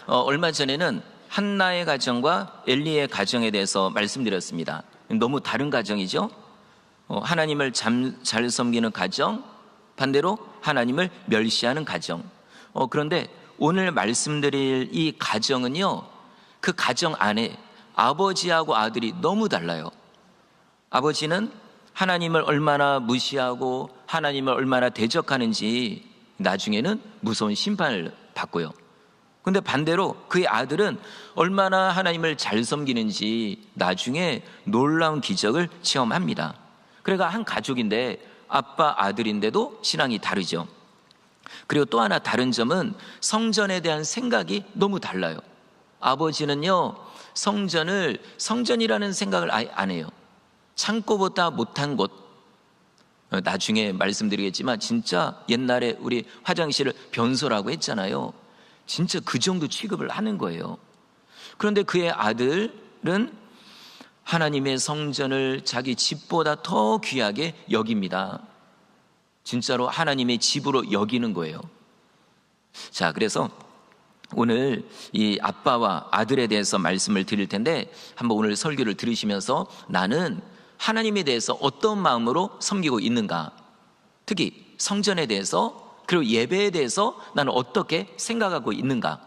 얼마 전에는 한나의 가정과 엘리의 가정에 대해서 말씀드렸습니다. 너무 다른 가정이죠. 하나님을 잘 섬기는 가정, 반대로 하나님을 멸시하는 가정. 그런데 오늘 말씀드릴 이 가정은요, 그 가정 안에 아버지하고 아들이 너무 달라요. 아버지는 하나님을 얼마나 무시하고 하나님을 얼마나 대적하는지 나중에는 무서운 심판을 받고요. 근데 반대로 그의 아들은 얼마나 하나님을 잘 섬기는지 나중에 놀라운 기적을 체험합니다. 그러니까 한 가족인데 아빠, 아들인데도 신앙이 다르죠. 그리고 또 하나 다른 점은 성전에 대한 생각이 너무 달라요. 아버지는요, 성전이라는 생각을 아예 안 해요. 창고보다 못한 곳, 나중에 말씀드리겠지만 진짜 옛날에 우리 화장실을 변소라고 했잖아요. 진짜 그 정도 취급을 하는 거예요. 그런데 그의 아들은 하나님의 성전을 자기 집보다 더 귀하게 여깁니다. 진짜로 하나님의 집으로 여기는 거예요. 자, 그래서 오늘 이 아빠와 아들에 대해서 말씀을 드릴 텐데, 한번 오늘 설교를 들으시면서 나는 하나님에 대해서 어떤 마음으로 섬기고 있는가, 특히 성전에 대해서 그리고 예배에 대해서 나는 어떻게 생각하고 있는가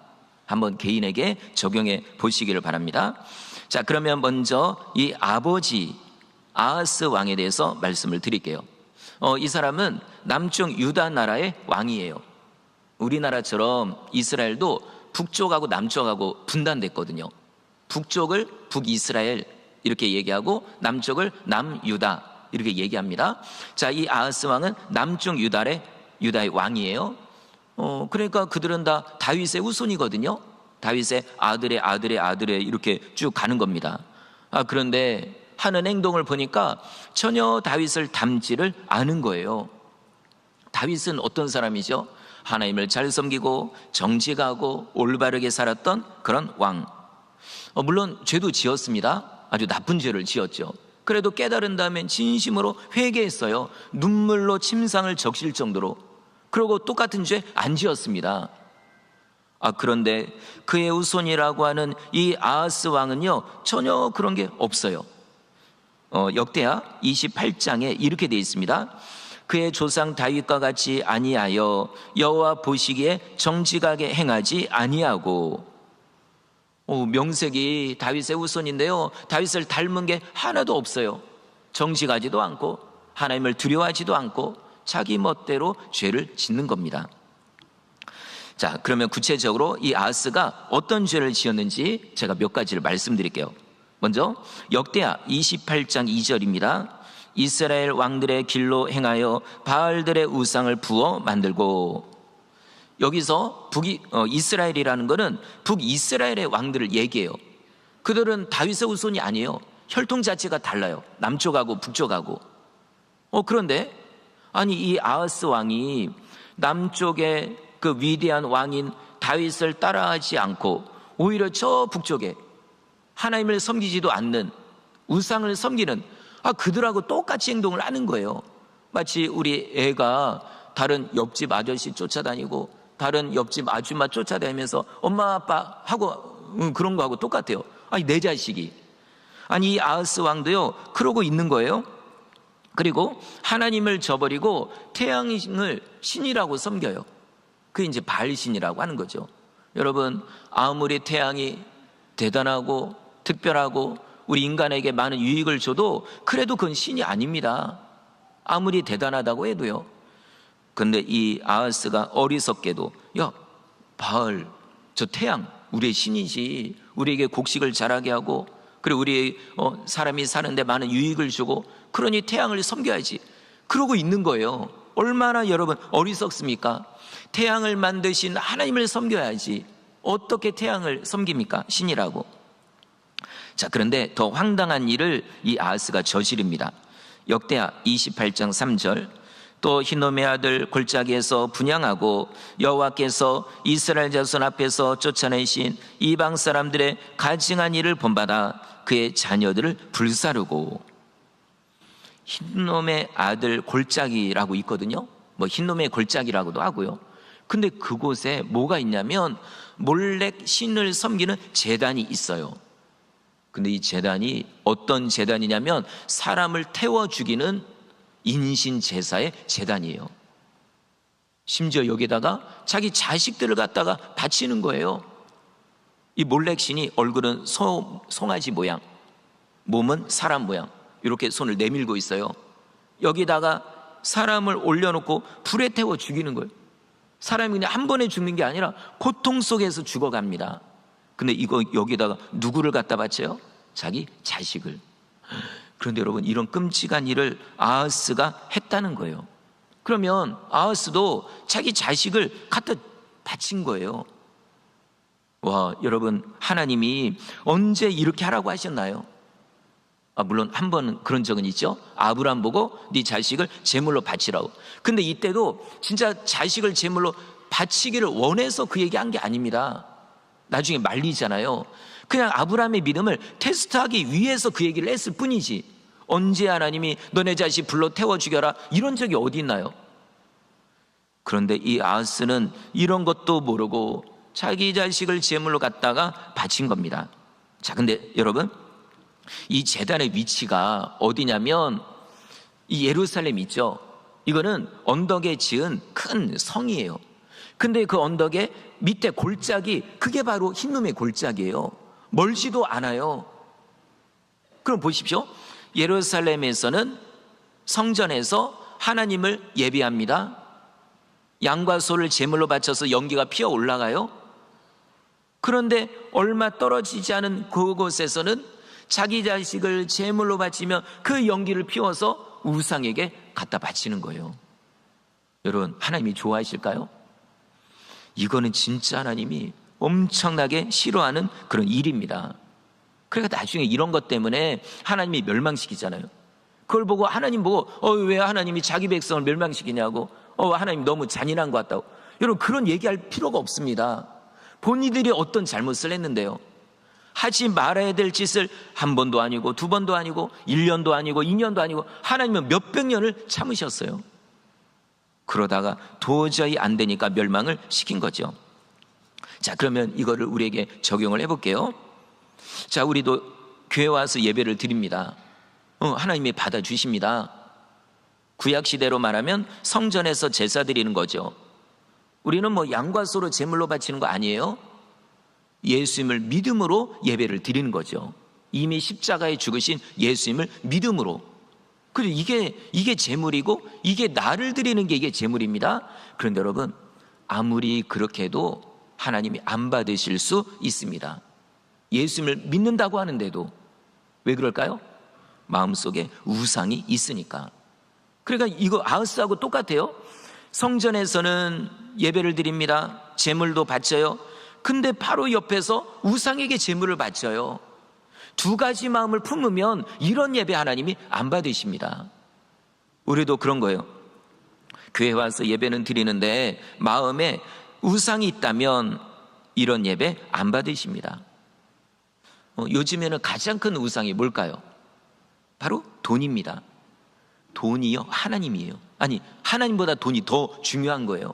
한번 개인에게 적용해 보시기를 바랍니다. 자, 그러면 먼저 이 아버지 아하스 왕에 대해서 말씀을 드릴게요. 이 사람은 남쪽 유다 나라의 왕이에요. 우리나라처럼 이스라엘도 북쪽하고 남쪽하고 분단됐거든요. 북쪽을 북이스라엘 이렇게 얘기하고 남쪽을 남유다 이렇게 얘기합니다. 자, 이 아하스 왕은 남쪽 유다의 왕이에요. 그러니까 그들은 다 다윗의 후손이거든요. 다윗의 아들의 이렇게 쭉 가는 겁니다. 그런데 하는 행동을 보니까 전혀 다윗을 닮지를 않은 거예요. 다윗은 어떤 사람이죠? 하나님을 잘 섬기고 정직하고 올바르게 살았던 그런 왕. 물론 죄도 지었습니다. 아주 나쁜 죄를 지었죠. 그래도 깨달은 다음엔 진심으로 회개했어요. 눈물로 침상을 적실 정도로. 그리고 똑같은 죄 안 지었습니다. 그런데 그의 후손이라고 하는 이 아하스 왕은요, 전혀 그런 게 없어요. 역대하 28장에 이렇게 되어 있습니다. 그의 조상 다윗과 같이 아니하여 여호와 보시기에 정직하게 행하지 아니하고. 명색이 다윗의 후손인데요, 다윗을 닮은 게 하나도 없어요. 정직하지도 않고 하나님을 두려워하지도 않고 자기 멋대로 죄를 짓는 겁니다. 자, 그러면 구체적으로 이 아하스가 어떤 죄를 지었는지 제가 몇 가지를 말씀드릴게요. 먼저 역대하 28장 2절입니다. 이스라엘 왕들의 길로 행하여 바알들의 우상을 부어 만들고. 여기서 이스라엘이라는 것은 북이스라엘의 왕들을 얘기해요. 그들은 다윗의 후손이 아니에요. 혈통 자체가 달라요. 남쪽하고 북쪽하고. 그런데 이 아하스 왕이 남쪽의 그 위대한 왕인 다윗을 따라하지 않고 오히려 저 북쪽에 하나님을 섬기지도 않는 우상을 섬기는 그들하고 똑같이 행동을 하는 거예요. 마치 우리 애가 다른 옆집 아저씨 쫓아다니고 다른 옆집 아줌마 쫓아다니면서 엄마 아빠 하고 그런 거하고 똑같아요. 내 자식이. 이 아하스 왕도요 그러고 있는 거예요. 그리고 하나님을 저버리고 태양을 신이라고 섬겨요. 그게 이제 바알신이라고 하는 거죠. 여러분, 아무리 태양이 대단하고 특별하고 우리 인간에게 많은 유익을 줘도 그래도 그건 신이 아닙니다. 아무리 대단하다고 해도요. 근데 이 아하스가 어리석게도 바알, 저 태양 우리의 신이지, 우리에게 곡식을 자라게 하고 그리고 우리 사람이 사는데 많은 유익을 주고 그러니 태양을 섬겨야지, 그러고 있는 거예요. 얼마나 여러분 어리석습니까? 태양을 만드신 하나님을 섬겨야지 어떻게 태양을 섬깁니까? 신이라고. 자, 그런데 더 황당한 일을 이 아하스가 저지릅니다. 역대하 28장 3절. 또 hinnom의 아들 골짜기에서 분향하고 여호와께서 이스라엘 자손 앞에서 쫓아내신 이방 사람들의 가증한 일을 본받아 그의 자녀들을 불사르고. hinnom의 아들 골짜기라고 있거든요. hinnom의 골짜기라고도 하고요. 근데 그곳에 뭐가 있냐면 몰렉 신을 섬기는 제단이 있어요. 근데 이 제단이 어떤 제단이냐면 사람을 태워 죽이는 인신 제사의 제단이에요. 심지어 여기다가 자기 자식들을 갖다가 바치는 거예요. 이 몰렉 신이 얼굴은 송아지 모양, 몸은 사람 모양, 이렇게 손을 내밀고 있어요. 여기다가 사람을 올려놓고 불에 태워 죽이는 거예요. 사람이 그냥 한 번에 죽는 게 아니라 고통 속에서 죽어갑니다. 근데 이거 여기다가 누구를 갖다 바쳐요? 자기 자식을. 그런데 여러분, 이런 끔찍한 일을 아하스가 했다는 거예요. 그러면 아하스도 자기 자식을 갖다 바친 거예요. 와, 여러분, 하나님이 언제 이렇게 하라고 하셨나요? 물론 한 번 그런 적은 있죠. 아브라함 보고 네 자식을 제물로 바치라고. 근데 이때도 진짜 자식을 제물로 바치기를 원해서 그 얘기한 게 아닙니다. 나중에 말리잖아요. 그냥 아브라함의 믿음을 테스트하기 위해서 그 얘기를 했을 뿐이지, 언제 하나님이 너네 자식 불로 태워 죽여라 이런 적이 어디 있나요? 그런데 이 아하스는 이런 것도 모르고 자기 자식을 제물로 갖다가 바친 겁니다. 자, 근데 여러분, 이 제단의 위치가 어디냐면 이 예루살렘 있죠. 이거는 언덕에 지은 큰 성이에요. 근데 그 언덕에 밑에 골짜기, 그게 바로 흰놈의 골짜기예요. 멀지도 않아요. 그럼 보십시오. 예루살렘에서는 성전에서 하나님을 예배합니다. 양과 소를 제물로 바쳐서 연기가 피어 올라가요. 그런데 얼마 떨어지지 않은 그곳에서는 자기 자식을 제물로 바치며 그 연기를 피워서 우상에게 갖다 바치는 거예요. 여러분, 하나님이 좋아하실까요? 이거는 진짜 하나님이 엄청나게 싫어하는 그런 일입니다. 그러니까 나중에 이런 것 때문에 하나님이 멸망시키잖아요. 그걸 보고 하나님 보고 왜 하나님이 자기 백성을 멸망시키냐고, 하나님 너무 잔인한 것 같다고. 여러분, 그런 얘기할 필요가 없습니다. 본인들이 어떤 잘못을 했는데요, 하지 말아야 될 짓을 한 번도 아니고 두 번도 아니고 1년도 아니고 2년도 아니고 하나님은 몇백 년을 참으셨어요. 그러다가 도저히 안 되니까 멸망을 시킨 거죠. 자, 그러면 이거를 우리에게 적용을 해볼게요. 자, 우리도 교회 와서 예배를 드립니다. 하나님이 받아주십니다. 구약시대로 말하면 성전에서 제사 드리는 거죠. 우리는 뭐 양과 소로 제물로 바치는 거 아니에요. 예수님을 믿음으로 예배를 드리는 거죠. 이미 십자가에 죽으신 예수님을 믿음으로. 그리고 이게 제물이고, 이게 나를 드리는 게 이게 제물입니다. 그런데 여러분, 아무리 그렇게 해도 하나님이 안 받으실 수 있습니다. 예수님을 믿는다고 하는데도. 왜 그럴까요? 마음속에 우상이 있으니까. 그러니까 이거 아하스하고 똑같아요. 성전에서는 예배를 드립니다. 제물도 바쳐요. 근데 바로 옆에서 우상에게 제물을 바쳐요. 두 가지 마음을 품으면 이런 예배 하나님이 안 받으십니다. 우리도 그런 거예요. 교회 와서 예배는 드리는데 마음에 우상이 있다면 이런 예배 안 받으십니다. 요즘에는 가장 큰 우상이 뭘까요? 바로 돈입니다. 돈이요, 하나님이에요. 아니, 하나님보다 돈이 더 중요한 거예요.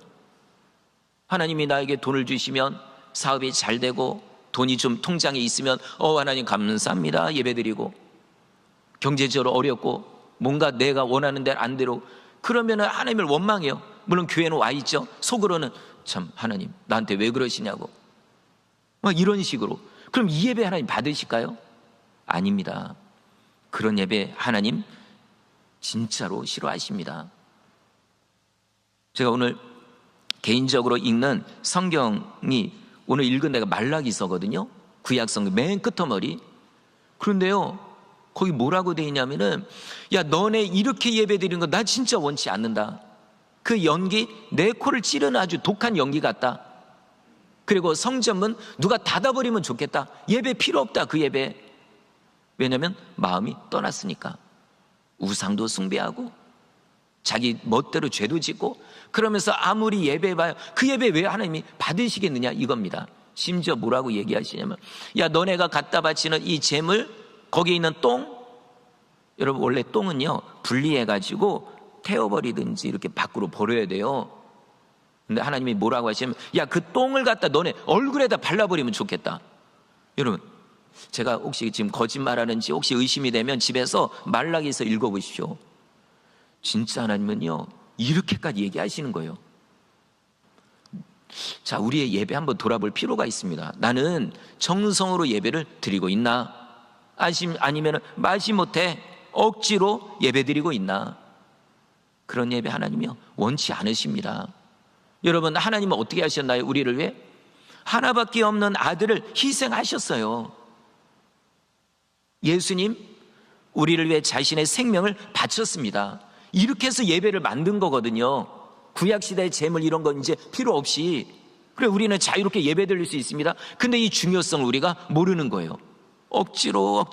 하나님이 나에게 돈을 주시면 사업이 잘 되고 돈이 좀 통장에 있으면 하나님 감사합니다 예배드리고, 경제적으로 어렵고 뭔가 내가 원하는 대로 안 되고 그러면 하나님을 원망해요. 물론 교회는 와 있죠. 속으로는 참 하나님 나한테 왜 그러시냐고, 이런 식으로. 그럼 이 예배 하나님 받으실까요? 아닙니다. 그런 예배 하나님 진짜로 싫어하십니다. 제가 오늘 개인적으로 읽는 성경이, 오늘 읽은 데가 말라기서거든요. 구약성경 맨 끝머리. 그런데요, 거기 뭐라고 돼 있냐면은, 야, 너네 이렇게 예배드리는 거 나 진짜 원치 않는다. 그 연기 내 코를 찌르는 아주 독한 연기 같다. 그리고 성전문 누가 닫아버리면 좋겠다. 예배 필요 없다, 그 예배. 왜냐면 마음이 떠났으니까. 우상도 숭배하고 자기 멋대로 죄도 짓고 그러면서 아무리 예배해봐야 그 예배 왜 하나님이 받으시겠느냐, 이겁니다. 심지어 뭐라고 얘기하시냐면, 야, 너네가 갖다 바치는 이 재물, 거기에 있는 똥, 여러분 원래 똥은요 분리해가지고 태워버리든지 이렇게 밖으로 버려야 돼요. 근데 하나님이 뭐라고 하시면, 야, 그 똥을 갖다 너네 얼굴에다 발라버리면 좋겠다. 여러분, 제가 혹시 지금 거짓말하는지 혹시 의심이 되면 집에서 말라기서 읽어보십시오. 진짜 하나님은요, 이렇게까지 얘기하시는 거예요. 자, 우리의 예배 한번 돌아볼 필요가 있습니다. 나는 정성으로 예배를 드리고 있나? 아니면 마지못해 억지로 예배 드리고 있나? 그런 예배 하나님이요, 원치 않으십니다. 여러분, 하나님은 어떻게 하셨나요? 우리를 위해 하나밖에 없는 아들을 희생하셨어요. 예수님, 우리를 위해 자신의 생명을 바쳤습니다. 이렇게 해서 예배를 만든 거거든요. 구약시대의 제물 이런 건 이제 필요 없이, 그래, 우리는 자유롭게 예배 드릴 수 있습니다. 근데 이 중요성을 우리가 모르는 거예요. 억지로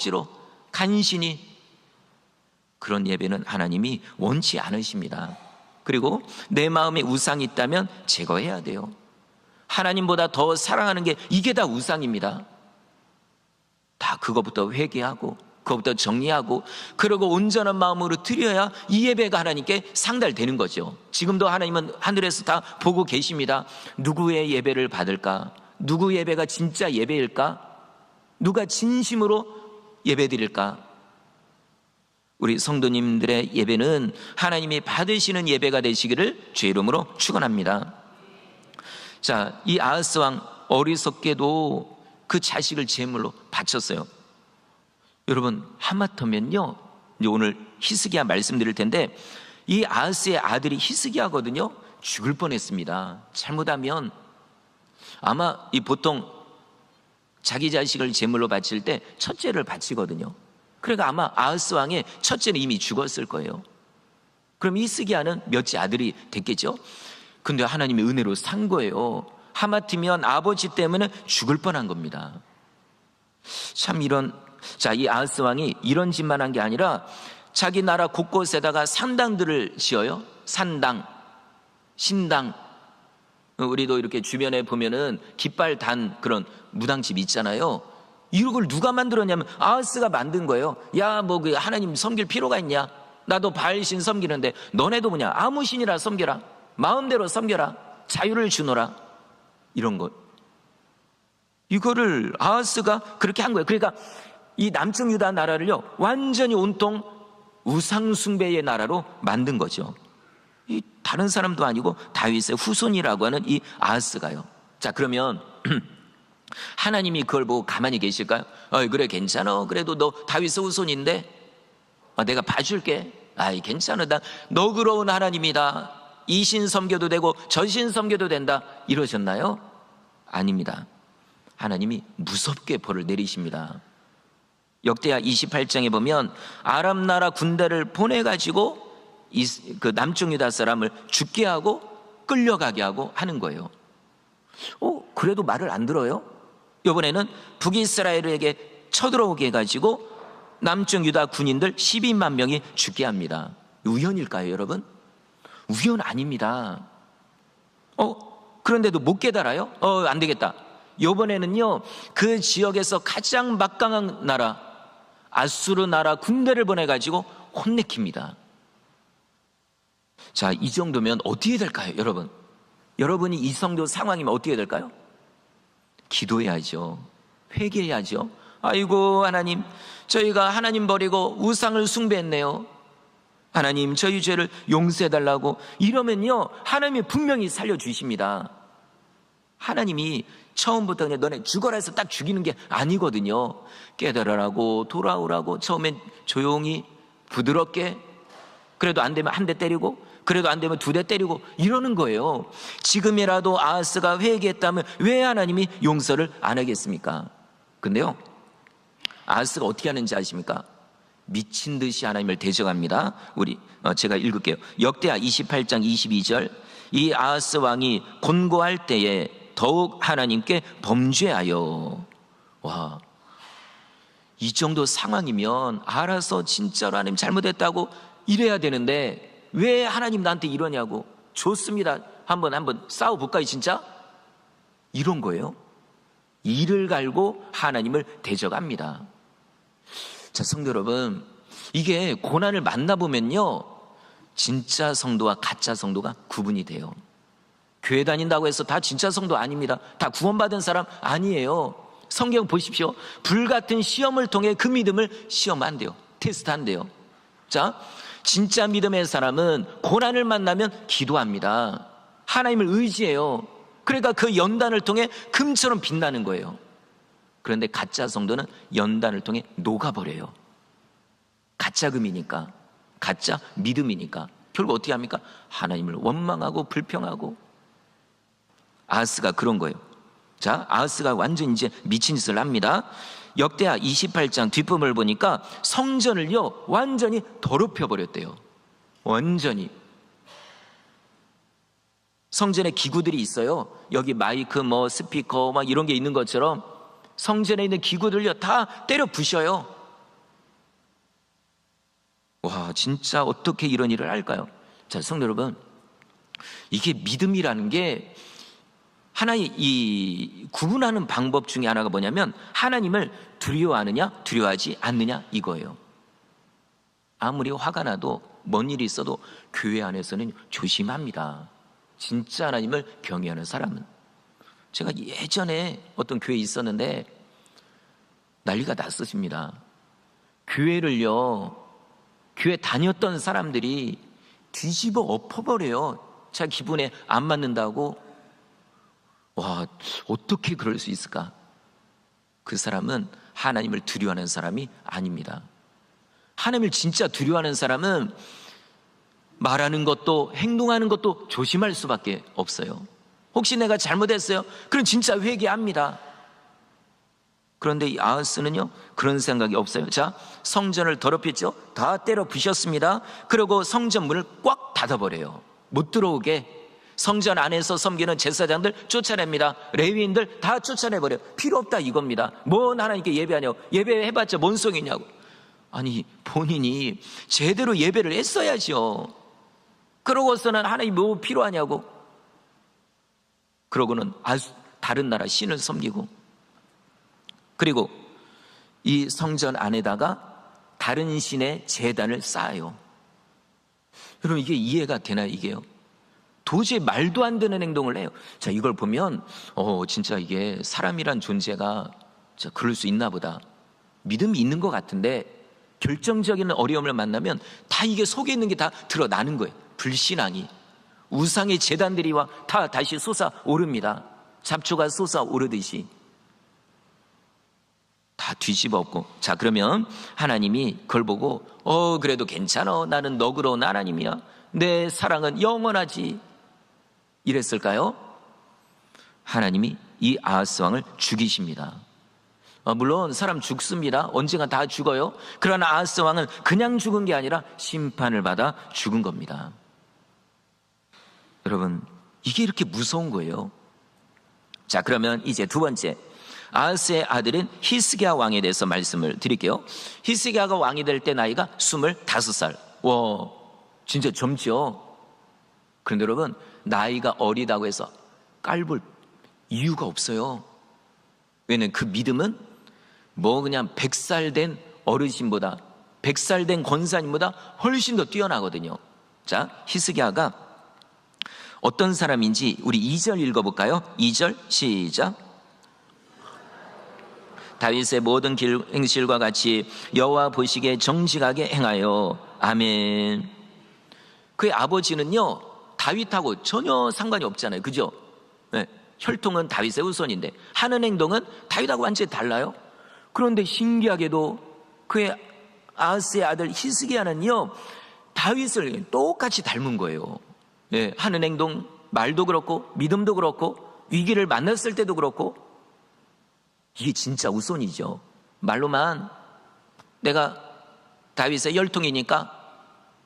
간신히. 그런 예배는 하나님이 원치 않으십니다. 그리고 내 마음에 우상이 있다면 제거해야 돼요. 하나님보다 더 사랑하는 게 이게 다 우상입니다. 다 그거부터 회개하고 그거부터 정리하고, 그러고 온전한 마음으로 드려야 이 예배가 하나님께 상달되는 거죠. 지금도 하나님은 하늘에서 다 보고 계십니다. 누구의 예배를 받을까? 누구 예배가 진짜 예배일까? 누가 진심으로 예배 드릴까? 우리 성도님들의 예배는 하나님이 받으시는 예배가 되시기를 주의 이름으로 축원합니다. 자, 이 아하스 왕 어리석게도 그 자식을 제물로 바쳤어요. 여러분, 하마터면요, 이제 오늘 히스기야 말씀드릴 텐데, 이 아하스의 아들이 히스기야거든요. 죽을 뻔했습니다. 잘못하면 아마 이 보통 자기 자식을 제물로 바칠 때 첫째를 바치거든요. 그러니까 아마 아하스 왕의 첫째는 이미 죽었을 거예요. 그럼 히스기야는 몇째 아들이 됐겠죠. 근데 하나님의 은혜로 산 거예요. 하마터면 아버지 때문에 죽을 뻔한 겁니다. 참 이 아하스 왕이 이런 짓만 한 게 아니라 자기 나라 곳곳에다가 산당들을 지어요. 산당, 신당. 우리도 이렇게 주변에 보면은 깃발 단 그런 무당집 있잖아요. 이걸 누가 만들었냐면 아하스가 만든 거예요. 야, 뭐 그 하나님 섬길 필요가 있냐? 나도 바알신 섬기는데 너네도 뭐냐? 아무 신이라 섬겨라. 마음대로 섬겨라. 자유를 주노라. 이런 것. 이거를 아하스가 그렇게 한 거예요. 그러니까 이 남쪽 유다 나라를요, 완전히 온통 우상숭배의 나라로 만든 거죠. 이 다른 사람도 아니고 다윗의 후손이라고 하는 이 아하스가요. 자, 그러면 하나님이 그걸 보고 가만히 계실까요? 그래, 괜찮아. 그래도 너 다윗의 후손인데 내가 봐줄게. 괜찮아. 나 너그러운 하나님이다. 이 신 섬겨도 되고 저 신 섬겨도 된다. 이러셨나요? 아닙니다. 하나님이 무섭게 벌을 내리십니다. 역대하 28장에 보면 아람 나라 군대를 보내가지고 그 남쪽 유다 사람을 죽게 하고 끌려가게 하고 하는 거예요. 그래도 말을 안 들어요? 이번에는 북이스라엘에게 쳐들어오게 해가지고 남쪽 유다 군인들 12만 명이 죽게 합니다. 우연일까요, 여러분? 우연 아닙니다. 그런데도 못 깨달아요? 안 되겠다. 이번에는요, 그 지역에서 가장 막강한 나라 아수르 나라 군대를 보내가지고 혼내킵니다. 자, 이 정도면 어떻게 될까요, 여러분? 여러분이 이 정도 상황이면 어떻게 될까요? 기도해야죠. 회개해야죠. 아이고, 하나님, 저희가 하나님 버리고 우상을 숭배했네요. 하나님, 저희 죄를 용서해달라고 이러면요, 하나님이 분명히 살려주십니다. 하나님이 처음부터 그냥 너네 죽어라 해서 딱 죽이는 게 아니거든요. 깨달으라고, 돌아오라고, 처음엔 조용히 부드럽게, 그래도 안 되면 한 대 때리고, 그래도 안 되면 두 대 때리고 이러는 거예요. 지금이라도 아하스가 회개했다면 왜 하나님이 용서를 안 하겠습니까? 근데요, 아하스가 어떻게 하는지 아십니까? 미친 듯이 하나님을 대적합니다. 제가 읽을게요. 역대하 28장 22절. 이 아하스 왕이 곤고할 때에 더욱 하나님께 범죄하여. 와, 이 정도 상황이면 알아서 진짜로 하나님 잘못했다고 이래야 되는데 왜 하나님 나한테 이러냐고. 좋습니다. 한번 싸워볼까요, 진짜? 이런 거예요. 이를 갈고 하나님을 대적합니다. 자, 성도 여러분, 이게 고난을 만나보면요, 진짜 성도와 가짜 성도가 구분이 돼요. 교회 다닌다고 해서 다 진짜 성도 아닙니다. 다 구원받은 사람 아니에요. 성경 보십시오. 불같은 시험을 통해 그 믿음을 시험한대요. 테스트한대요. 자, 진짜 믿음의 사람은 고난을 만나면 기도합니다. 하나님을 의지해요. 그러니까 그 연단을 통해 금처럼 빛나는 거예요. 그런데 가짜 성도는 연단을 통해 녹아버려요. 가짜 금이니까, 가짜 믿음이니까 결국 어떻게 합니까? 하나님을 원망하고 불평하고. 아하스가 그런 거예요. 자, 아하스가 완전 이제 미친 짓을 합니다. 역대하 28장 뒷부분을 보니까 성전을요 완전히 더럽혀 버렸대요. 완전히. 성전에 기구들이 있어요. 여기 마이크 뭐 스피커 막 이런 게 있는 것처럼 성전에 있는 기구들요 다 때려 부셔요. 와, 진짜 어떻게 이런 일을 할까요? 자, 성도 여러분, 이게 믿음이라는 게 하나의 이 구분하는 방법 중에 하나가 뭐냐면 하나님을 두려워하느냐 두려워하지 않느냐 이거예요. 아무리 화가 나도 뭔 일이 있어도 교회 안에서는 조심합니다. 진짜 하나님을 경외하는 사람은. 제가 예전에 어떤 교회에 있었는데 난리가 났었습니다. 교회를요, 교회 다녔던 사람들이 뒤집어 엎어버려요. 자기 기분에 안 맞는다고. 와, 어떻게 그럴 수 있을까? 그 사람은 하나님을 두려워하는 사람이 아닙니다. 하나님을 진짜 두려워하는 사람은 말하는 것도 행동하는 것도 조심할 수밖에 없어요. 혹시 내가 잘못했어요? 그럼 진짜 회개합니다. 그런데 이 아하스는요 그런 생각이 없어요. 자, 성전을 더럽혔죠. 다 때려 부셨습니다. 그리고 성전 문을 꽉 닫아버려요. 못 들어오게. 성전 안에서 섬기는 제사장들 쫓아냅니다. 레위인들 다 쫓아내버려요. 필요 없다 이겁니다. 뭔 하나님께 예배하냐고. 예배해봤자 뭔 소용이냐고. 아니, 본인이 제대로 예배를 했어야죠. 그러고서는 하나님 뭐 필요하냐고. 그러고는 다른 나라 신을 섬기고, 그리고 이 성전 안에다가 다른 신의 제단을 쌓아요. 여러분, 이게 이해가 되나요? 이게요, 도저히 말도 안 되는 행동을 해요. 자, 이걸 보면 진짜 이게 사람이란 존재가 진짜 그럴 수 있나 보다. 믿음이 있는 것 같은데 결정적인 어려움을 만나면 다 이게 속에 있는 게 다 드러나는 거예요. 불신앙이. 우상의 제단들이 다 다시 솟아오릅니다. 잡초가 솟아오르듯이 다 뒤집어 엎고. 자, 그러면 하나님이 그걸 보고 그래도 괜찮아, 나는 너그러운 하나님이야, 내 사랑은 영원하지, 이랬을까요? 하나님이 이 아하스 왕을 죽이십니다. 물론 사람 죽습니다. 언젠가 다 죽어요. 그러나 아하스 왕은 그냥 죽은 게 아니라 심판을 받아 죽은 겁니다. 여러분, 이게 이렇게 무서운 거예요. 자, 그러면 이제 두 번째, 아하스의 아들인 히스기야 왕에 대해서 말씀을 드릴게요. 히스기야가 왕이 될 때 나이가 25살. 와, 진짜 젊죠. 그런데 여러분, 나이가 어리다고 해서 깔볼 이유가 없어요. 왜냐면 그 믿음은 뭐 그냥 100살 된 어르신보다, 100살 된 권사님보다 훨씬 더 뛰어나거든요. 자, 히스기야가 어떤 사람인지 우리 2절 읽어볼까요? 2절 시작. 다윗의 모든 길 행실과 같이 여호와 보시기에 정직하게 행하여. 아멘. 그의 아버지는요 다윗하고 전혀 상관이 없잖아요. 그죠? 네. 혈통은 다윗의 후손인데 하는 행동은 다윗하고 완전히 달라요. 그런데 신기하게도 그의 아하스의 아들 히스기야는요 다윗을 똑같이 닮은 거예요. 네. 하는 행동, 말도 그렇고 믿음도 그렇고 위기를 만났을 때도 그렇고. 이게 진짜 우선이죠. 말로만 내가 다윗의 혈통이니까,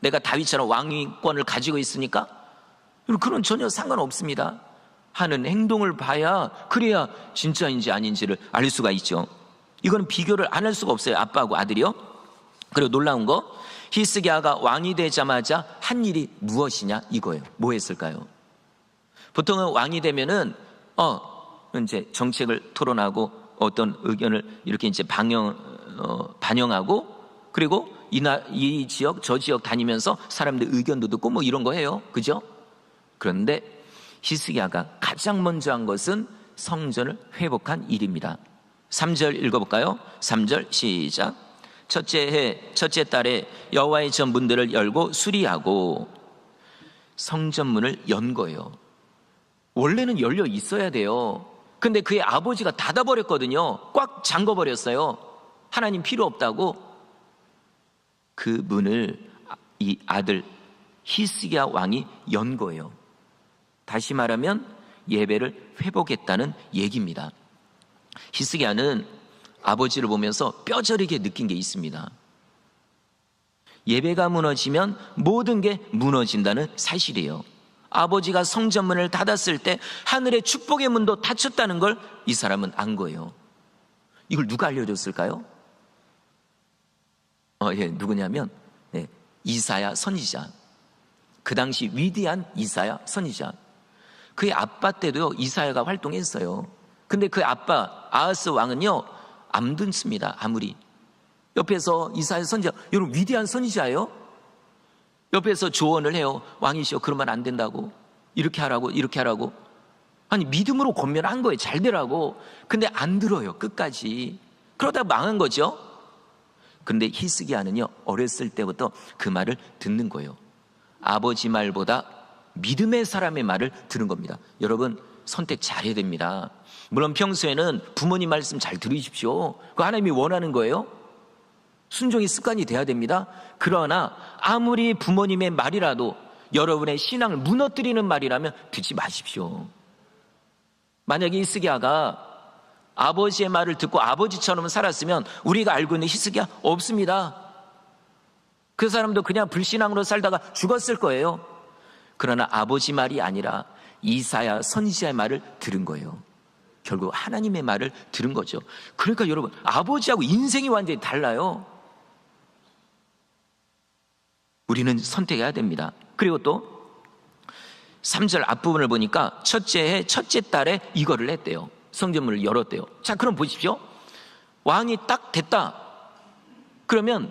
내가 다윗처럼 왕위권을 가지고 있으니까, 그런 전혀 상관없습니다. 하는 행동을 봐야, 그래야 진짜인지 아닌지를 알 수가 있죠. 이거는 비교를 안 할 수가 없어요. 아빠하고 아들이요. 그리고 놀라운 거, 히스기야가 왕이 되자마자 한 일이 무엇이냐 이거예요. 뭐 했을까요? 보통은 왕이 되면은 이제 정책을 토론하고 어떤 의견을 이렇게 이제 반영하고, 그리고 이 지역 저 지역 다니면서 사람들 의견도 듣고 뭐 이런 거 해요. 그죠? 그런데 히스기야가 가장 먼저 한 것은 성전을 회복한 일입니다. 3절 읽어볼까요? 3절 시작. 첫째 해 첫째 달에 여호와의 전 문들을 열고 수리하고, 성전문을 연 거예요. 원래는 열려 있어야 돼요. 근데 그의 아버지가 닫아버렸거든요. 꽉 잠궈버렸어요. 하나님 필요 없다고. 그 문을 이 아들 히스기야 왕이 연 거예요. 다시 말하면 예배를 회복했다는 얘기입니다. 히스기야는 아버지를 보면서 뼈저리게 느낀 게 있습니다. 예배가 무너지면 모든 게 무너진다는 사실이에요. 아버지가 성전문을 닫았을 때 하늘의 축복의 문도 닫혔다는 걸 이 사람은 안 거예요. 이걸 누가 알려줬을까요? 누구냐면 이사야 선지자. 그 당시 위대한 이사야 선지자. 그의 아빠 때도요 이사야가 활동했어요. 근데 그 아빠 아하스 왕은요 안 듣습니다. 아무리 옆에서 이사야 선지자, 여러분 위대한 선지자예요. 옆에서 조언을 해요. 왕이시여 그러면 안 된다고, 이렇게 하라고, 이렇게 하라고. 아니 믿음으로 권면한 거예요. 잘 되라고. 근데 안 들어요 끝까지. 그러다 망한 거죠. 근데 히스기야는요 어렸을 때부터 그 말을 듣는 거예요. 아버지 말보다 믿음의 사람의 말을 들은 겁니다. 여러분 선택 잘해야 됩니다. 물론 평소에는 부모님 말씀 잘 들으십시오. 그거 하나님이 원하는 거예요. 순종이 습관이 돼야 됩니다. 그러나 아무리 부모님의 말이라도 여러분의 신앙을 무너뜨리는 말이라면 듣지 마십시오. 만약에 히스기야가 아버지의 말을 듣고 아버지처럼 살았으면 우리가 알고 있는 히스기야 없습니다. 그 사람도 그냥 불신앙으로 살다가 죽었을 거예요. 그러나 아버지 말이 아니라 이사야 선지자의 말을 들은 거예요. 결국 하나님의 말을 들은 거죠. 그러니까 여러분 아버지하고 인생이 완전히 달라요. 우리는 선택해야 됩니다. 그리고 또 3절 앞부분을 보니까 첫째 해 첫째 달에 이거를 했대요. 성전문을 열었대요. 자 그럼 보십시오. 왕이 딱 됐다. 그러면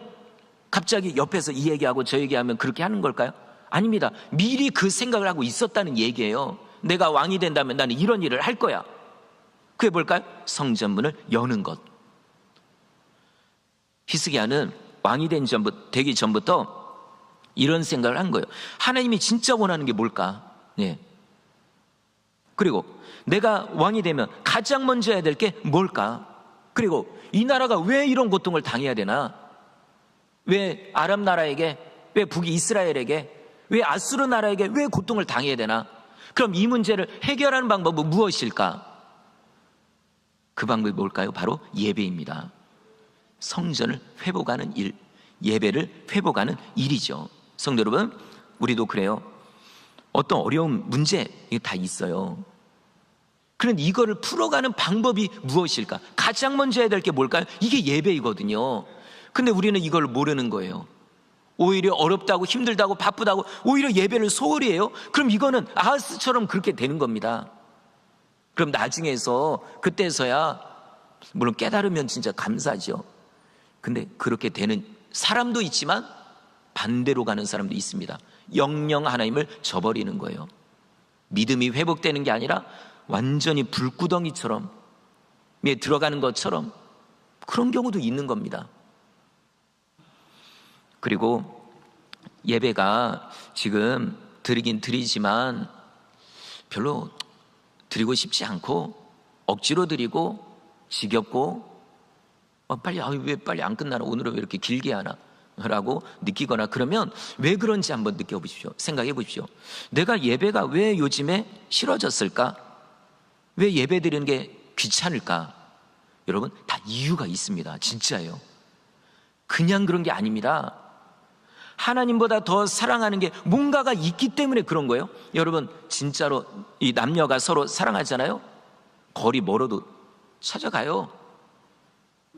갑자기 옆에서 이 얘기하고 저 얘기하면 그렇게 하는 걸까요? 아닙니다. 미리 그 생각을 하고 있었다는 얘기예요. 내가 왕이 된다면 나는 이런 일을 할 거야. 그게 뭘까요? 성전문을 여는 것. 히스기야는 왕이 되기 전부터 이런 생각을 한 거예요. 하나님이 진짜 원하는 게 뭘까? 그리고 내가 왕이 되면 가장 먼저 해야 될 게 뭘까? 그리고 이 나라가 왜 이런 고통을 당해야 되나? 왜 아람 나라에게, 왜 북이 이스라엘에게, 왜 아수르 나라에게 왜 고통을 당해야 되나? 그럼 이 문제를 해결하는 방법은 무엇일까? 그 방법이 뭘까요? 바로 예배입니다. 성전을 회복하는 일, 예배를 회복하는 일이죠. 성도 여러분, 우리도 그래요. 어떤 어려운 문제 다 있어요. 그런데 이거를 풀어가는 방법이 무엇일까? 가장 먼저 해야 될 게 뭘까요? 이게 예배이거든요. 근데 우리는 이걸 모르는 거예요. 오히려 어렵다고 힘들다고 바쁘다고 오히려 예배를 소홀히 해요. 그럼 이거는 아하스처럼 그렇게 되는 겁니다. 그럼 나중에서 그때서야 물론 깨달으면 진짜 감사하죠. 근데 그렇게 되는 사람도 있지만 반대로 가는 사람도 있습니다. 영영 하나님을 저버리는 거예요. 믿음이 회복되는 게 아니라 완전히 불구덩이처럼 들어가는 것처럼 그런 경우도 있는 겁니다. 그리고 예배가 지금 드리긴 드리지만 별로 드리고 싶지 않고 억지로 드리고 지겹고 왜 빨리 안 끝나나, 오늘은 왜 이렇게 길게 하나 라고 느끼거나 그러면 왜 그런지 한번 느껴보십시오. 생각해 보십시오. 내가 예배가 왜 요즘에 싫어졌을까? 왜 예배 드리는 게 귀찮을까? 여러분 다 이유가 있습니다. 진짜예요. 그냥 그런 게 아닙니다. 하나님보다 더 사랑하는 게 뭔가가 있기 때문에 그런 거예요. 여러분 진짜로 이 남녀가 서로 사랑하잖아요. 거리 멀어도 찾아가요.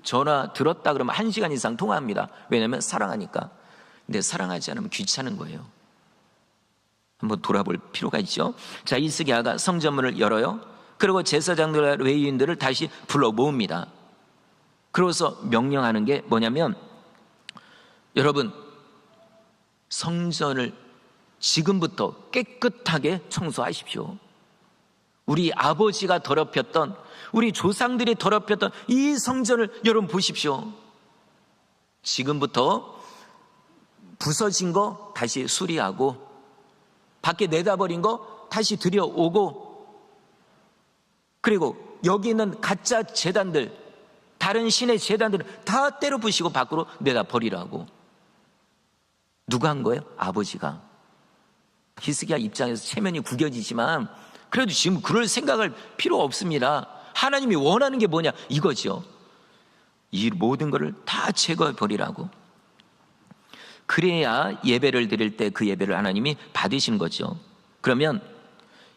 전화 들었다 그러면 1시간 이상 통화합니다. 왜냐하면 사랑하니까. 근데 사랑하지 않으면 귀찮은 거예요. 한번 돌아볼 필요가 있죠. 자, 히스기야가 성전문을 열어요. 그리고 제사장들과 레위인들을 다시 불러 모읍니다. 그러고서 명령하는 게 뭐냐면, 여러분 성전을 지금부터 깨끗하게 청소하십시오. 우리 아버지가 더럽혔던, 우리 조상들이 더럽혔던 이 성전을 여러분 보십시오. 지금부터 부서진 거 다시 수리하고, 밖에 내다버린 거 다시 들여오고, 그리고 여기 있는 가짜 제단들, 다른 신의 제단들을 다 때려 부시고 밖으로 내다 버리라고. 누가 한 거예요? 아버지가. 히스기야 입장에서 체면이 구겨지지만 그래도 지금 그럴 생각할 필요 없습니다. 하나님이 원하는 게 뭐냐 이거죠. 이 모든 것을 다 제거해 버리라고. 그래야 예배를 드릴 때 그 예배를 하나님이 받으신 거죠. 그러면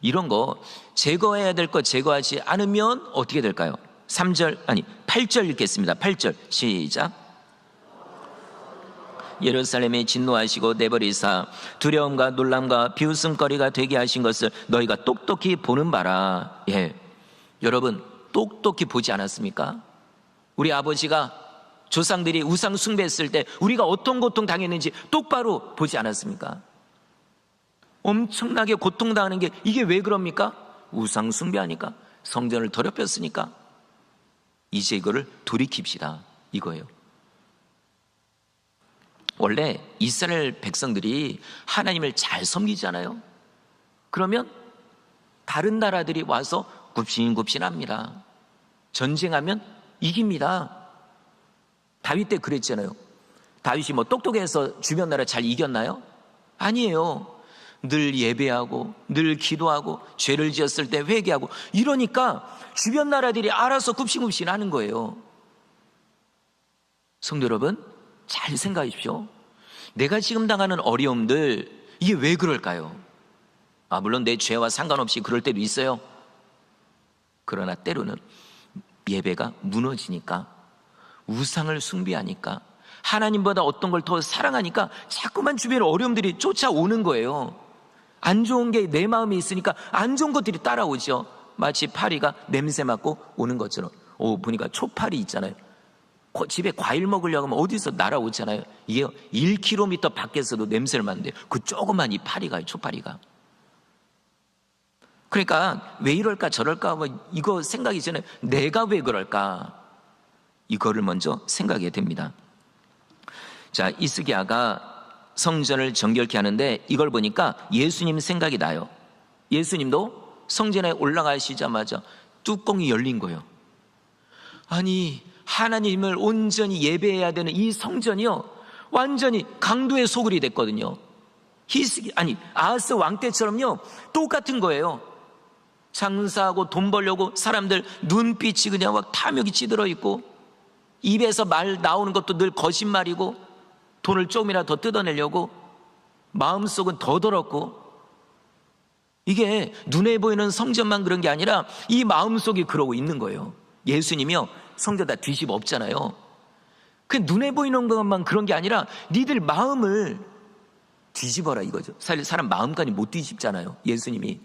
이런 거 제거해야 될 거 제거하지 않으면 어떻게 될까요? 8절 읽겠습니다. 8절 시작. 예루살렘에 진노하시고 내버리사 두려움과 놀람과 비웃음거리가 되게 하신 것을 너희가 똑똑히 보는 바라. 여러분 똑똑히 보지 않았습니까? 우리 아버지가 조상들이 우상 숭배했을 때 우리가 어떤 고통 당했는지 똑바로 보지 않았습니까? 엄청나게 고통당하는 게 이게 왜 그럽니까? 우상 숭배하니까, 성전을 더럽혔으니까. 이제 이거를 돌이킵시다 이거예요. 원래 이스라엘 백성들이 하나님을 잘 섬기잖아요. 그러면 다른 나라들이 와서 굽신굽신합니다. 전쟁하면 이깁니다. 다윗 때 그랬잖아요. 다윗이 뭐 똑똑해서 주변 나라 잘 이겼나요? 아니에요. 늘 예배하고 늘 기도하고 죄를 지었을 때 회개하고 이러니까 주변 나라들이 알아서 굽신굽신하는 거예요. 성도 여러분 잘 생각하십시오. 내가 지금 당하는 어려움들 이게 왜 그럴까요? 물론 내 죄와 상관없이 그럴 때도 있어요. 그러나 때로는 예배가 무너지니까, 우상을 숭배하니까, 하나님보다 어떤 걸 더 사랑하니까 자꾸만 주변에 어려움들이 쫓아오는 거예요. 안 좋은 게 내 마음에 있으니까 안 좋은 것들이 따라오죠. 마치 파리가 냄새 맡고 오는 것처럼. 보니까 초파리 있잖아요. 집에 과일 먹으려고 하면 어디서 날아오잖아요. 이게 1km 밖에서도 냄새를 맡는데요. 그 조그만 이 파리가, 초파리가. 그러니까 왜 이럴까 저럴까 이거 생각이 전에 내가 왜 그럴까 이거를 먼저 생각해야 됩니다. 자, 히스기야가 성전을 정결케 하는데 이걸 보니까 예수님 생각이 나요. 예수님도 성전에 올라가시자마자 뚜껑이 열린 거예요. 아니 하나님을 온전히 예배해야 되는 이 성전이요 완전히 강도의 소굴이 됐거든요. 아하스 왕 때처럼요 똑같은 거예요. 장사하고 돈 벌려고 사람들 눈빛이 그냥 막 탐욕이 찌들어 있고, 입에서 말 나오는 것도 늘 거짓말이고, 돈을 조금이라도 더 뜯어내려고, 마음속은 더 더럽고. 이게 눈에 보이는 성전만 그런 게 아니라 이 마음속이 그러고 있는 거예요. 예수님이요 성전 다 뒤집어 엎잖아요. 그 눈에 보이는 것만 그런 게 아니라 니들 마음을 뒤집어라 이거죠. 사람 마음까지 못 뒤집잖아요 예수님이.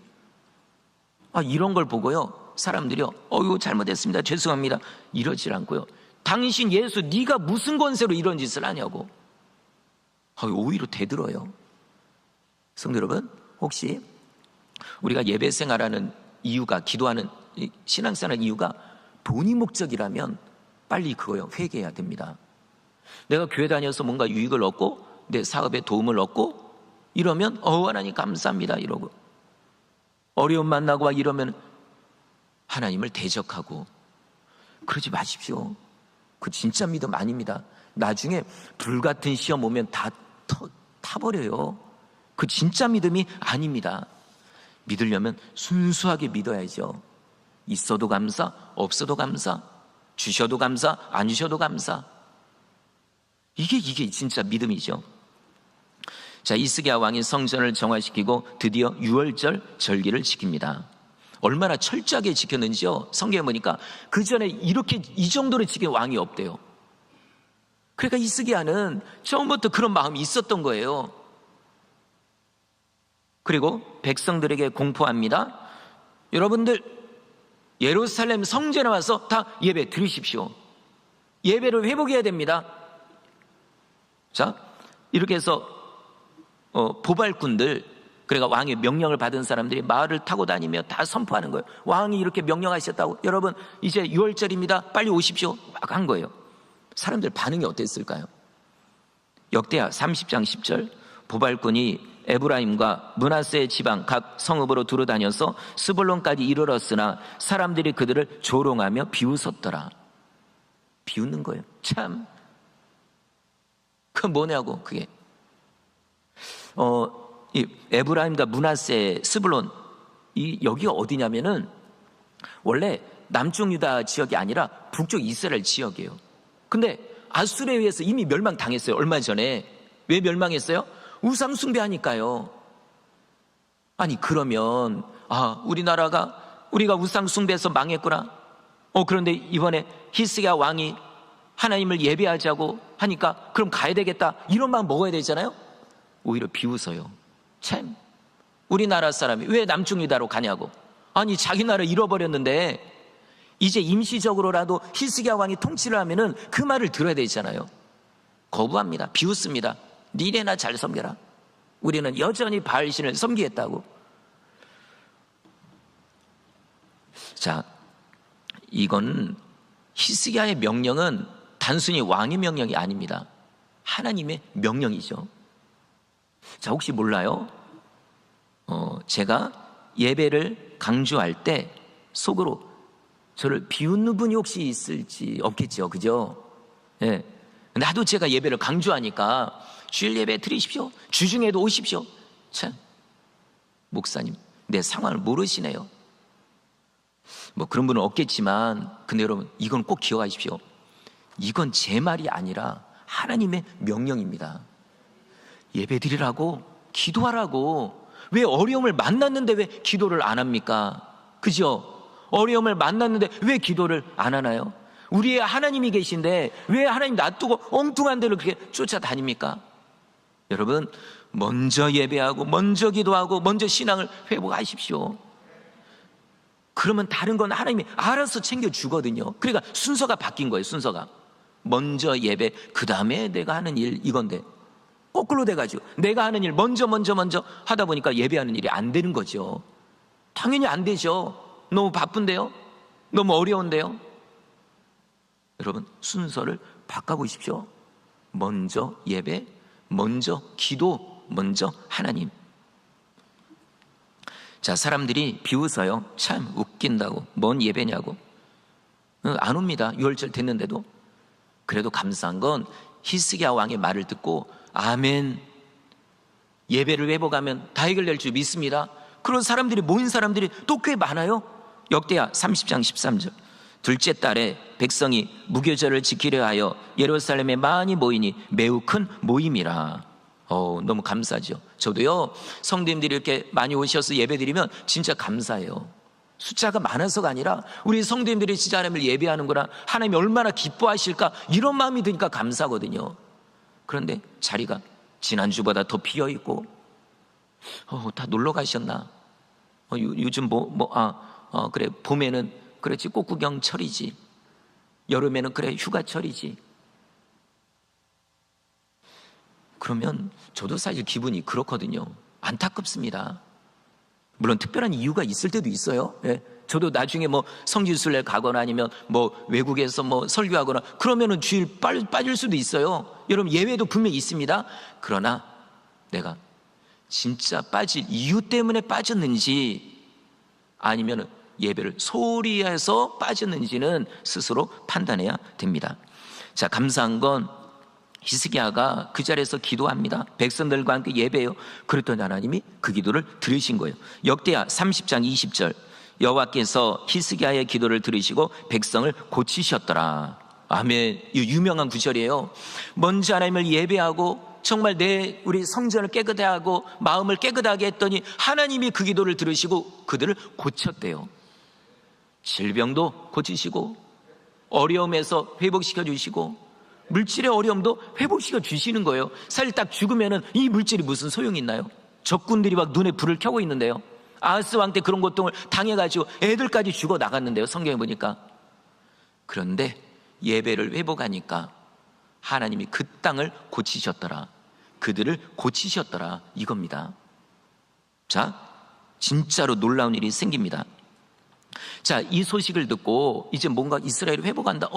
이런 걸 보고요 사람들이요 이거 잘못했습니다 죄송합니다 이러질 않고요, 당신 예수 네가 무슨 권세로 이런 짓을 하냐고 오히려 대들어요. 성도 여러분, 혹시 우리가 예배 생활하는 이유가, 기도하는 신앙생활 이유가 돈이 목적이라면 빨리 그거요 회개해야 됩니다. 내가 교회 다녀서 뭔가 유익을 얻고 내 사업에 도움을 얻고 이러면 하나님 감사합니다 이러고, 어려움 만나고 이러면 하나님을 대적하고 그러지 마십시오. 그 진짜 믿음 아닙니다. 나중에 불같은 시험 오면 다 타버려요. 그 진짜 믿음이 아닙니다. 믿으려면 순수하게 믿어야죠. 있어도 감사, 없어도 감사, 주셔도 감사, 안 주셔도 감사. 이게 진짜 믿음이죠. 자, 히스기야 왕이 성전을 정화시키고 드디어 유월절 절기를 지킵니다. 얼마나 철저하게 지켰는지요 성경에 보니까 그 전에 이렇게 이 정도로 지킨 왕이 없대요. 그러니까 히스기야는 처음부터 그런 마음이 있었던 거예요. 그리고 백성들에게 공포합니다. 여러분들 예루살렘 성전에 와서 다 예배 드리십시오. 예배를 회복해야 됩니다. 자, 이렇게 해서 보발꾼들 그러니까 왕의 명령을 받은 사람들이 말을 타고 다니며 다 선포하는 거예요. 왕이 이렇게 명령하셨다고, 여러분 이제 6월절입니다, 빨리 오십시오, 막 한 거예요. 사람들 반응이 어땠을까요? 역대하 30장 10절, 보발꾼이 에브라임과 므낫세 지방 각 성읍으로 두루다녀서 스불론까지 이르렀으나 사람들이 그들을 조롱하며 비웃었더라. 비웃는 거예요. 참, 그 뭐냐고. 그게 이 에브라임과 므낫세, 스불론, 여기가 어디냐면은 원래 남쪽 유다 지역이 아니라 북쪽 이스라엘 지역이에요. 근데 아수르에 의해서 이미 멸망당했어요. 얼마 전에. 왜 멸망했어요? 우상 숭배하니까요. 아니 그러면 우리가 우상 숭배해서 망했구나. 그런데 이번에 히스기야 왕이 하나님을 예배하자고 하니까 그럼 가야 되겠다, 이런 마음 먹어야 되잖아요. 오히려 비웃어요. 참, 우리나라 사람이 왜 남쪽 유다로 가냐고. 아니 자기 나라 잃어버렸는데 이제 임시적으로라도 히스기야 왕이 통치를 하면은 그 말을 들어야 되잖아요. 거부합니다. 비웃습니다. 니네나 잘 섬겨라. 우리는 여전히 바알신을 섬기겠다고. 자, 이건 히스기야의 명령은 단순히 왕의 명령이 아닙니다. 하나님의 명령이죠. 자, 혹시 몰라요? 제가 예배를 강조할 때 속으로 저를 비웃는 분이 혹시 있을지 없겠죠, 그죠? 예. 나도 제가 예배를 강조하니까 주일 예배 드리십시오, 주중에도 오십시오. 참, 목사님 내 상황을 모르시네요. 뭐 그런 분은 없겠지만, 근데 여러분 이건 꼭 기억하십시오. 이건 제 말이 아니라 하나님의 명령입니다. 예배 드리라고, 기도하라고. 왜 어려움을 만났는데 왜 기도를 안 합니까? 그죠? 어려움을 만났는데 왜 기도를 안 하나요? 우리의 하나님이 계신데 왜 하나님 놔두고 엉뚱한 데로 그렇게 쫓아다닙니까? 여러분, 먼저 예배하고 먼저 기도하고 먼저 신앙을 회복하십시오. 그러면 다른 건 하나님이 알아서 챙겨주거든요. 그러니까 순서가 바뀐 거예요. 순서가 먼저 예배, 그 다음에 내가 하는 일, 이건데 거꾸로 돼가지고 내가 하는 일 먼저 하다 보니까 예배하는 일이 안 되는 거죠. 당연히 안 되죠. 너무 바쁜데요? 너무 어려운데요? 여러분, 순서를 바꿔보십시오. 먼저 예배, 먼저 기도, 먼저 하나님. 자, 사람들이 비웃어요. 참 웃긴다고, 뭔 예배냐고. 안 옵니다. 6월절 됐는데도. 그래도 감사한 건 히스기야 왕의 말을 듣고 아멘, 예배를 회복하면 다 해결될 줄 믿습니다, 그런 사람들이, 모인 사람들이 또 꽤 많아요. 역대하 30장 13절, 둘째 달에 백성이 무교절을 지키려 하여 예루살렘에 많이 모이니 매우 큰 모임이라. 너무 감사하죠. 저도요, 성도님들이 이렇게 많이 오셔서 예배드리면 진짜 감사해요. 숫자가 많아서가 아니라 우리 성도님들이 진짜 하나님을 예배하는구나, 하나님이 얼마나 기뻐하실까, 이런 마음이 드니까 감사하거든요. 그런데 자리가 지난주보다 더 비어있고, 다 놀러 가셨나? 요즘 그래, 봄에는 그렇지 꽃구경철이지, 여름에는 그래 휴가철이지. 그러면 저도 사실 기분이 그렇거든요. 안타깝습니다. 물론 특별한 이유가 있을 때도 있어요. 예. 저도 나중에 뭐 성지순례 가거나 아니면 뭐 외국에서 뭐 설교하거나 그러면은 주일 빠질 수도 있어요. 여러분, 예외도 분명히 있습니다. 그러나 내가 진짜 빠질 이유 때문에 빠졌는지 아니면 예배를 소홀히 해서 빠졌는지는 스스로 판단해야 됩니다. 자, 감사한 건 히스기야가 그 자리에서 기도합니다. 백성들과 함께 예배해요. 그랬더니 하나님이 그 기도를 들으신 거예요. 역대하 30장 20절, 여호와께서 히스기야의 기도를 들으시고 백성을 고치셨더라. 아멘. 이 유명한 구절이에요. 먼저 하나님을 예배하고 정말 우리 성전을 깨끗하게 하고 마음을 깨끗하게 했더니 하나님이 그 기도를 들으시고 그들을 고쳤대요. 질병도 고치시고 어려움에서 회복시켜 주시고 물질의 어려움도 회복시켜 주시는 거예요. 사실 딱 죽으면은 이 물질이 무슨 소용이 있나요? 적군들이 막 눈에 불을 켜고 있는데요. 아하스 왕 때 그런 고통을 당해가지고 애들까지 죽어 나갔는데요, 성경에 보니까. 그런데 예배를 회복하니까 하나님이 그 땅을 고치셨더라, 그들을 고치셨더라, 이겁니다. 자, 진짜로 놀라운 일이 생깁니다. 자, 이 소식을 듣고 이제 뭔가 이스라엘이 회복한다.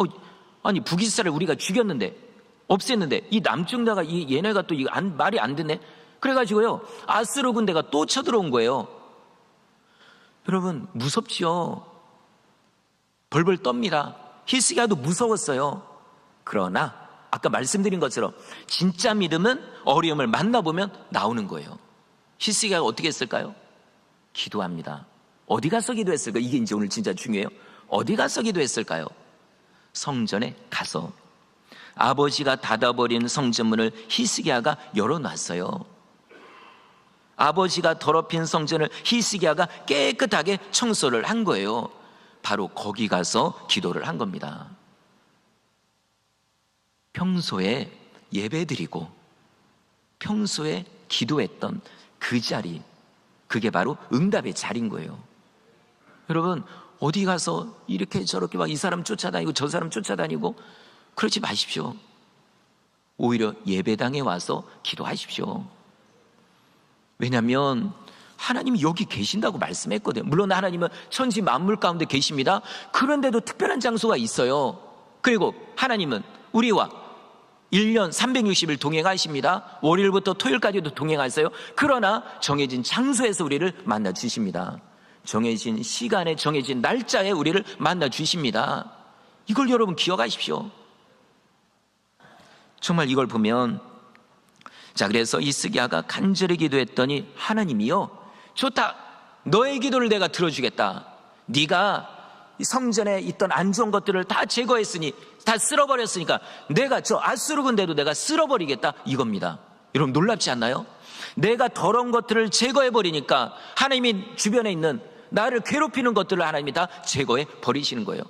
아니 북이스라엘 우리가 죽였는데, 없앴는데 이 남쪽 나라가 얘네가 또 말이 안 듣네. 그래가지고요, 아수르 군대가 또 쳐들어온 거예요. 여러분 무섭지요. 벌벌 떱니다. 히스기야도 무서웠어요. 그러나 아까 말씀드린 것처럼 진짜 믿음은 어려움을 만나보면 나오는 거예요. 히스기야가 어떻게 했을까요? 기도합니다. 어디 가서 기도했을까요? 이게 이제 오늘 진짜 중요해요. 어디 가서 기도했을까요? 성전에 가서. 아버지가 닫아버린 성전문을 히스기야가 열어놨어요. 아버지가 더럽힌 성전을 히스기야가 깨끗하게 청소를 한 거예요. 바로 거기 가서 기도를 한 겁니다. 평소에 예배드리고 평소에 기도했던 그 자리, 그게 바로 응답의 자리인 거예요. 여러분 어디 가서 이렇게 저렇게 막 이 사람 쫓아다니고 저 사람 쫓아다니고 그러지 마십시오. 오히려 예배당에 와서 기도하십시오. 왜냐하면 하나님이 여기 계신다고 말씀했거든요. 물론 하나님은 천지 만물 가운데 계십니다. 그런데도 특별한 장소가 있어요. 그리고 하나님은 우리와 1년 360일 동행하십니다. 월요일부터 토요일까지도 동행하세요. 그러나 정해진 장소에서 우리를 만나 주십니다. 정해진 시간에 정해진 날짜에 우리를 만나 주십니다. 이걸 여러분 기억하십시오. 정말 이걸 보면, 자, 그래서 히스기야가 간절히 기도했더니 하나님이요, 좋다, 너의 기도를 내가 들어주겠다. 네가 성전에 있던 안 좋은 것들을 다 제거했으니, 다 쓸어버렸으니까 내가 저 아수르 군대도 내가 쓸어버리겠다, 이겁니다. 여러분 놀랍지 않나요? 내가 더러운 것들을 제거해버리니까 하나님이 주변에 있는 나를 괴롭히는 것들을 하나님이 다 제거해 버리시는 거예요.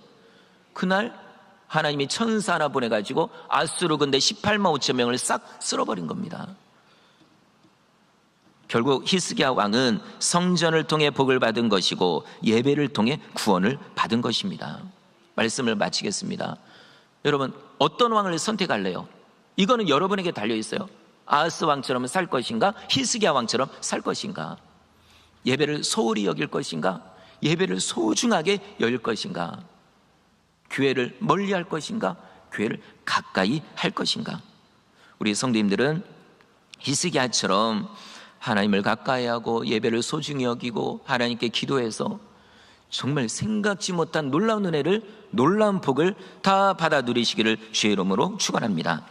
그날 하나님이 천사 하나 보내가지고 아수르 군대 18만 5천 명을 싹 쓸어버린 겁니다. 결국 히스기야 왕은 성전을 통해 복을 받은 것이고 예배를 통해 구원을 받은 것입니다. 말씀을 마치겠습니다. 여러분 어떤 왕을 선택할래요? 이거는 여러분에게 달려있어요. 아하스 왕처럼 살 것인가, 히스기야 왕처럼 살 것인가? 예배를 소홀히 여길 것인가, 예배를 소중하게 여길 것인가? 교회를 멀리 할 것인가, 교회를 가까이 할 것인가? 우리 성도님들은 히스기야처럼 하나님을 가까이 하고 예배를 소중히 여기고 하나님께 기도해서 정말 생각지 못한 놀라운 은혜를, 놀라운 복을 다 받아 누리시기를 주의 이름으로 축원합니다.